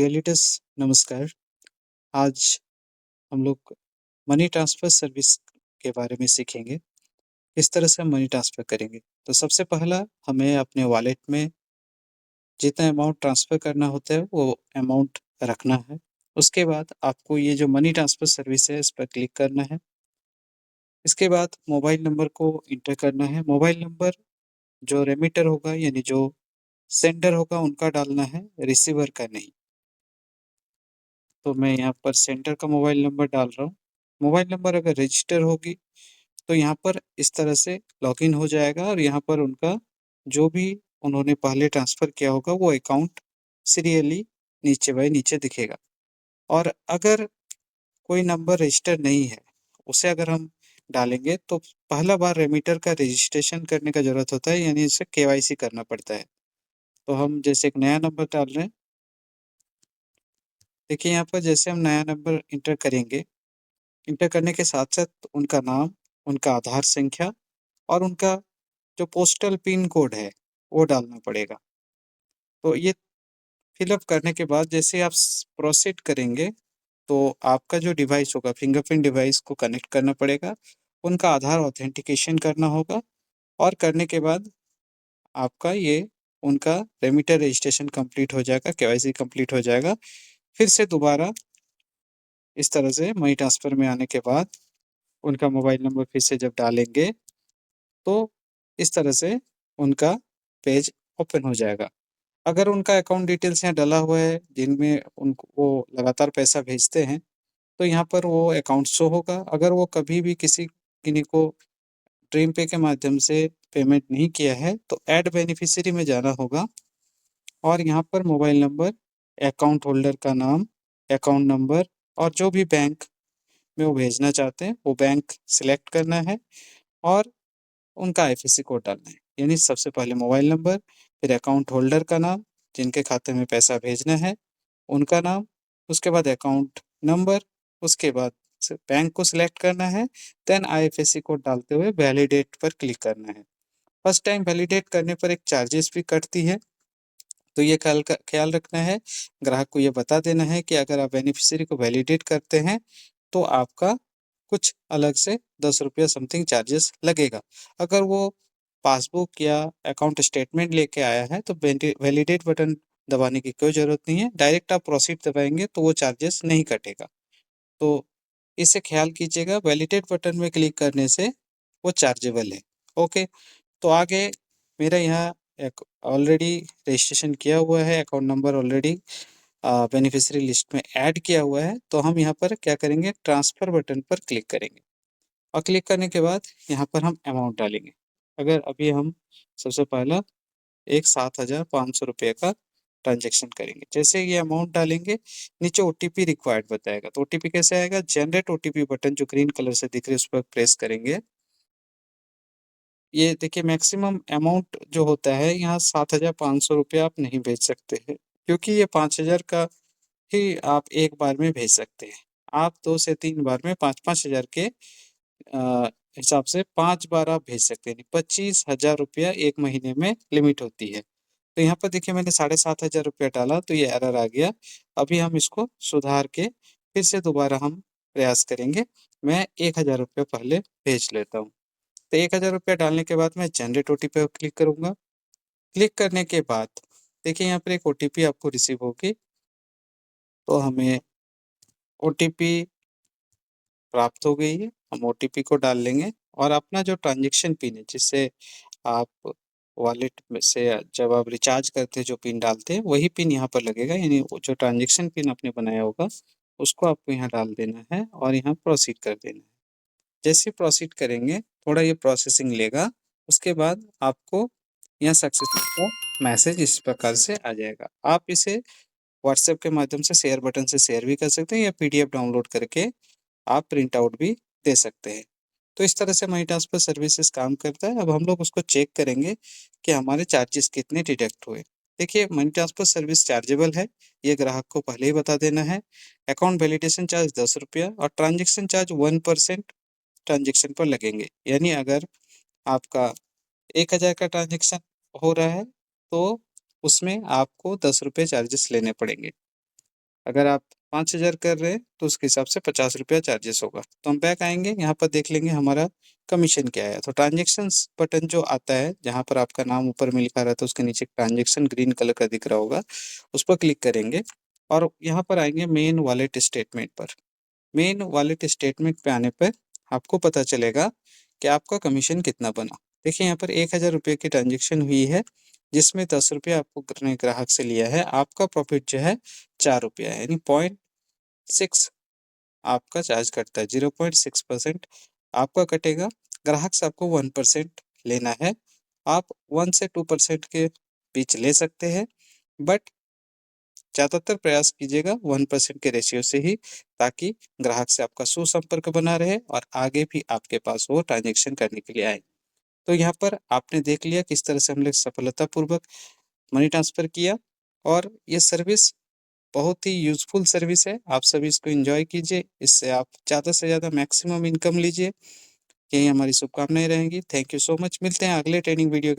Dear leaders, नमस्कार। आज हम लोग मनी ट्रांसफ़र सर्विस के बारे में सीखेंगे, किस तरह से हम मनी ट्रांसफ़र करेंगे। तो सबसे पहला हमें अपने वॉलेट में जितना अमाउंट ट्रांसफ़र करना होता है, वो अमाउंट रखना है। उसके बाद आपको ये जो मनी ट्रांसफ़र सर्विस है, इस पर क्लिक करना है। इसके बाद मोबाइल नंबर को एंटर करना है। मोबाइल नंबर जो रेमिटर होगा यानी जो सेंडर होगा उनका डालना है, रिसीवर का नहीं। तो मैं यहाँ पर सेंटर का मोबाइल नंबर डाल रहा हूँ। मोबाइल नंबर अगर रजिस्टर होगी तो यहाँ पर इस तरह से लॉगिन हो जाएगा और यहाँ पर उनका जो भी उन्होंने पहले ट्रांसफ़र किया होगा वो अकाउंट सीरियली नीचे बाय नीचे दिखेगा। और अगर कोई नंबर रजिस्टर नहीं है, उसे अगर हम डालेंगे तो पहला बार रेमिटर का रजिस्ट्रेशन करने का ज़रूरत होता है, यानी इसे केवाईसी करना पड़ता है। तो हम जैसे एक नया नंबर डाल रहे हैं, देखिए यहाँ पर जैसे हम नया नंबर एंटर करेंगे, एंटर करने के साथ-साथ उनका नाम, उनका आधार संख्या और उनका जो पोस्टल पिन कोड है, वो डालना पड़ेगा। तो ये फ़िल अप करने के बाद जैसे आप प्रोसीड करेंगे, तो आपका जो डिवाइस होगा, फिंगरप्रिंट डिवाइस को कनेक्ट करना पड़ेगा, उनका आधार ऑथेंटिकेशन करना होगा और करने के बाद आपका ये उनका रेमिटर रजिस्ट्रेशन कंप्लीट हो जाएगा, केवाईसी कंप्लीट हो जाएगा। फिर से दोबारा इस तरह से मनी ट्रांसफ़र में आने के बाद उनका मोबाइल नंबर फिर से जब डालेंगे, तो इस तरह से उनका पेज ओपन हो जाएगा। अगर उनका अकाउंट डिटेल्स यहाँ डला हुआ है, जिनमें उनको वो लगातार पैसा भेजते हैं, तो यहाँ पर वो अकाउंट शो होगा। अगर वो कभी भी किन्हीं को ड्रीम पे के माध्यम से पेमेंट नहीं किया है, तो ऐड बेनिफिशियरी में जाना होगा और यहाँ पर मोबाइल नंबर, अकाउंट होल्डर का नाम, अकाउंट नंबर और जो भी बैंक में वो भेजना चाहते हैं, वो बैंक सिलेक्ट करना है और उनका आईएफएससी कोड डालना है। यानी सबसे पहले मोबाइल नंबर, फिर अकाउंट होल्डर का नाम, जिनके खाते में पैसा भेजना है, उनका नाम, उसके बाद अकाउंट नंबर, उसके बाद बैंक को सिलेक्ट करना है, देन आईएफएससी कोड डालते हुए वैलिडेट पर क्लिक करना है। फर्स्ट टाइम वैलिडेट करने पर एक चार्जेस भी कटती है, तो ये ख्याल रखना है। ग्राहक को ये बता देना है कि अगर आप बेनिफिशियरी को वैलिडेट करते हैं, तो आपका कुछ अलग से ₹10 समथिंग चार्जेस लगेगा। अगर वो पासबुक या अकाउंट स्टेटमेंट लेके आया है, तो वैलिडेट बटन दबाने की कोई ज़रूरत नहीं है। डायरेक्ट आप प्रोसीड दबाएँगे तो वो चार्जेस नहीं कटेगा। तो इसे ख़्याल कीजिएगा, वैलिडेट बटन में क्लिक करने से वो चार्जेबल है। ओके, तो आगे मेरा यहाँ एक ऑलरेडी रजिस्ट्रेशन किया हुआ है, account number already beneficiary list में ऐड किया हुआ है, तो हम यहाँ पर क्या करेंगे, ट्रांसफ़र बटन पर क्लिक करेंगे और क्लिक करने के बाद यहाँ पर हम अमाउंट डालेंगे। अगर अभी हम सबसे पहला एक ₹7,500 का ट्रांज़ैक्शन करेंगे। जैसे ये अमाउंट डालेंगे, नीचे ओटीपी रिक्वायर्ड बताएगा, तो ओटीपी कैसे आएगा, जनरेट ओटीपी बटन जो ग्रीन कलर से दिख रही है, उस पर प्रेस करेंगे। ये देखिए मैक्सिमम अमाउंट जो होता है यहाँ ₹7,500 आप नहीं भेज सकते हैं, क्योंकि ये 5,000 का ही आप एक बार में भेज सकते हैं। आप 2 से 3 बार में 5-5 हज़ार के हिसाब से 5 बार आप भेज सकते हैं। ₹25,000 1 महीने में लिमिट होती है। तो यहाँ पर देखिए मैंने ₹7,500 डाला तो ये एरर आ गया। अभी हम इसको सुधार के फिर से दोबारा हम प्रयास करेंगे। मैं ₹1,000 पहले भेज लेता हूँ। तो ₹1,000 डालने के बाद मैं जनरेट ओटीपी पर क्लिक करूँगा। क्लिक करने के बाद देखिए यहाँ पर एक ओटीपी आपको रिसीव होगी, तो हमें ओटीपी प्राप्त हो गई है। हम ओटीपी को डाल लेंगे और अपना जो ट्रांज़ैक्शन पिन है, जिससे आप वॉलेट में से जब आप रिचार्ज करते हैं जो पिन डालते हैं, वही पिन यहाँ पर लगेगा, यानी वो जो ट्रांज़ैक्शन पिन आपने बनाया होगा, उसको आपको यहाँ डाल देना है और यहाँ प्रोसीड कर देना है। जैसे ही प्रोसीड करेंगे, थोड़ा ये प्रोसेसिंग लेगा, उसके बाद आपको यहाँ सक्सेसफुल का मैसेज इस प्रकार से आ जाएगा। आप इसे व्हाट्सएप के माध्यम से शेयर बटन से शेयर भी कर सकते हैं या पीडीएफ डाउनलोड करके आप प्रिंट आउट भी दे सकते हैं। तो इस तरह से मनी ट्रांसफर सर्विसेज़ काम करता है। अब हम लोग उसको चेक करेंगे कि हमारे चार्जेस कितने डिडक्ट हुए। देखिए मनी ट्रांसफर सर्विस चार्जेबल है, ये ग्राहक को पहले ही बता देना है। अकाउंट वैलिडेशन चार्ज ₹10 और ट्रांज़ैक्शन चार्ज 1% ट्रांज़ैक्शन पर लगेंगे। यानी अगर आपका 1,000 का ट्रांज़ैक्शन हो रहा है, तो उसमें आपको ₹10 चार्जेस लेने पड़ेंगे। अगर आप 5,000 कर रहे हैं तो उसके हिसाब से ₹50 चार्जेस होगा। तो हम बैक आएँगे, यहाँ पर देख लेंगे हमारा कमीशन क्या है। तो ट्रांज़ैक्शंस बटन जो आता है, जहाँ पर आपका नाम ऊपर में लिखा रहता है, उसके नीचे ट्रांज़ैक्शन ग्रीन कलर का दिख रहा होगा, उस पर क्लिक करेंगे और यहाँ पर आएँगे मेन वॉलेट स्टेटमेंट पर। मेन वॉलेट स्टेटमेंट पे आने पे आपको पता चलेगा कि आपका कमीशन कितना बना। देखिए यहाँ पर ₹1000 की ट्रांज़ैक्शन हुई है, जिसमें ₹10 आपको अपने ग्राहक से लिया है। आपका प्रॉफ़िट जो है ₹4 है, यानी 0.6 आपका चार्ज कटता है, 0.6% आपका कटेगा। ग्राहक से आपको 1% लेना है। आप 1 से 2% के बीच ले सकते हैं, बट ज़्यादातर प्रयास कीजिएगा 1% के रेशियो से ही, ताकि ग्राहक से आपका सुसंपर्क बना रहे और आगे भी आपके पास वो ट्रांज़ैक्शन करने के लिए आए। तो यहाँ पर आपने देख लिया किस तरह से हमने सफलतापूर्वक मनी ट्रांसफ़र किया और ये सर्विस बहुत ही यूज़फुल सर्विस है। आप सभी इसको एन्जॉय कीजिए, इससे आप ज़्यादा से ज़्यादा मैक्सिमम इनकम लीजिए। यही हमारी शुभकामनाएँ रहेंगी। Thank you so much. मिलते हैं अगले ट्रेनिंग वीडियो के